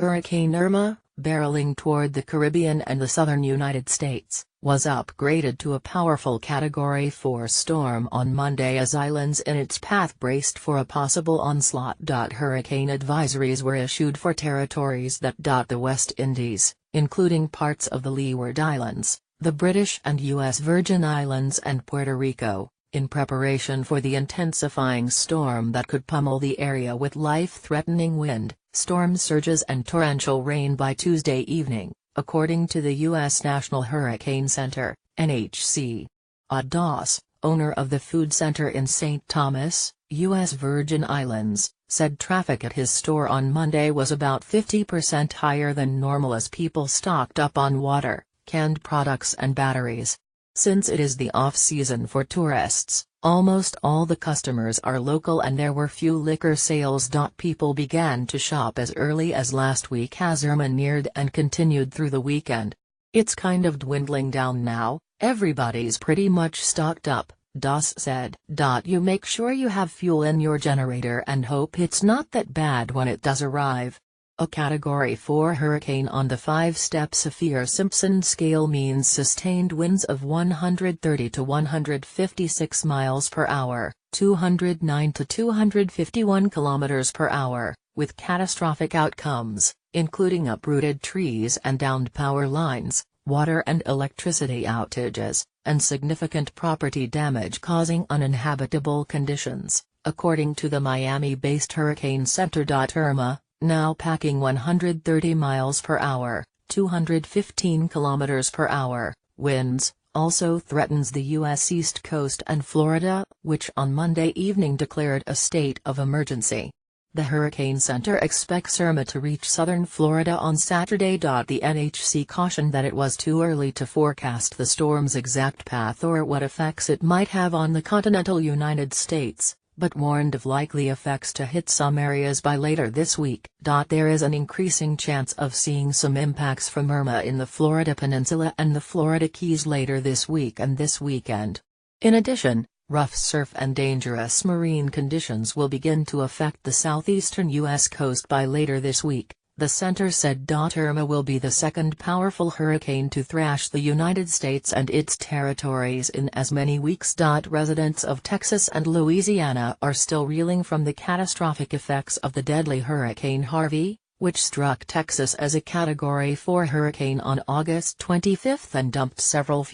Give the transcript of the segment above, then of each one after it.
Hurricane Irma, barreling toward the Caribbean and the southern United States, was upgraded to a powerful Category 4 storm on Monday as islands in its path braced for a possible onslaught. Hurricane advisories were issued for territories that dot the West Indies, including parts of the Leeward Islands, the British and U.S. Virgin Islands and Puerto Rico, in preparation for the intensifying storm that could pummel the area with life-threatening wind, storm surges and torrential rain by Tuesday evening, according to the U.S. National Hurricane Center, NHC. Odd Doss, owner of the food center in St. Thomas, U.S. Virgin Islands, said traffic at his store on Monday was about 50% higher than normal as people stocked up on water, canned products and batteries. Since it is the off-season for tourists, almost all the customers are local and there were few liquor sales. People began to shop as early as last week as Irma neared and continued through the weekend. It's kind of dwindling down now, everybody's pretty much stocked up, Doss said. You make sure you have fuel in your generator and hope it's not that bad when it does arrive. A Category 4 hurricane on the 5-step Saffir-Simpson scale means sustained winds of 130 to 156 miles per hour, 209 to 251 kilometers per hour, with catastrophic outcomes, including uprooted trees and downed power lines, water and electricity outages, and significant property damage causing uninhabitable conditions, according to the Miami-based Hurricane Center. Irma, now packing 130 miles per hour, 215 kilometers per hour, winds, also threatens the U.S. East Coast and Florida, which on Monday evening declared a state of emergency. The Hurricane Center expects Irma to reach southern Florida on Saturday. The NHC cautioned that it was too early to forecast the storm's exact path or what effects it might have on the continental United States, but warned of likely effects to hit some areas by later this week. There is an increasing chance of seeing some impacts from Irma in the Florida Peninsula and the Florida Keys later this week and this weekend. In addition, rough surf and dangerous marine conditions will begin to affect the southeastern U.S. coast by later this week, the center said. Irma will be the second powerful hurricane to thrash the United States and its territories in as many weeks. Residents of Texas and Louisiana are still reeling from the catastrophic effects of the deadly Hurricane Harvey, which struck Texas as a Category 4 hurricane on August 25 and dumped several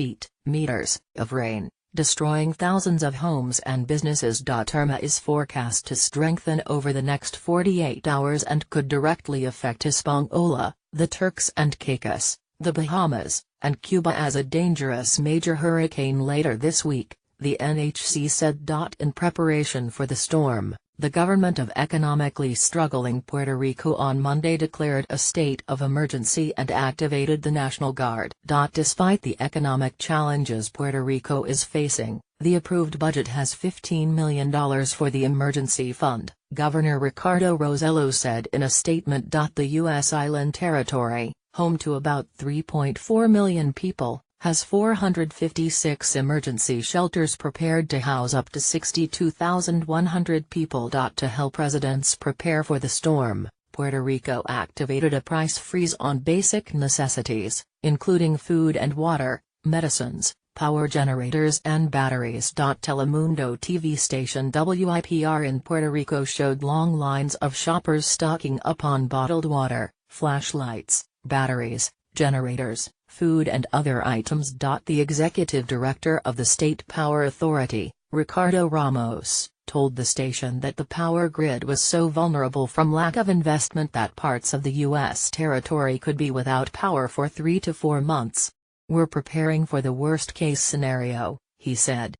meters of rain, destroying thousands of homes and businesses. Irma is forecast to strengthen over the next 48 hours and could directly affect Hispaniola, the Turks and Caicos, the Bahamas, and Cuba as a dangerous major hurricane later this week, the NHC said. In preparation for the storm, the government of economically struggling Puerto Rico on Monday declared a state of emergency and activated the National Guard. Despite the economic challenges Puerto Rico is facing, the approved budget has $15 million for the emergency fund, Governor Ricardo Rossello said in a statement. The U.S. island territory, home to about 3.4 million people, has 456 emergency shelters prepared to house up to 62,100 people. To help residents prepare for the storm, Puerto Rico activated a price freeze on basic necessities, including food and water, medicines, power generators and batteries. Telemundo TV station WIPR in Puerto Rico showed long lines of shoppers stocking up on bottled water, flashlights, batteries, generators, food and other items. The executive director of the State Power Authority, Ricardo Ramos, told the station that the power grid was so vulnerable from lack of investment that parts of the U.S. territory could be without power for 3 to 4 months. We're preparing for the worst-case scenario, he said.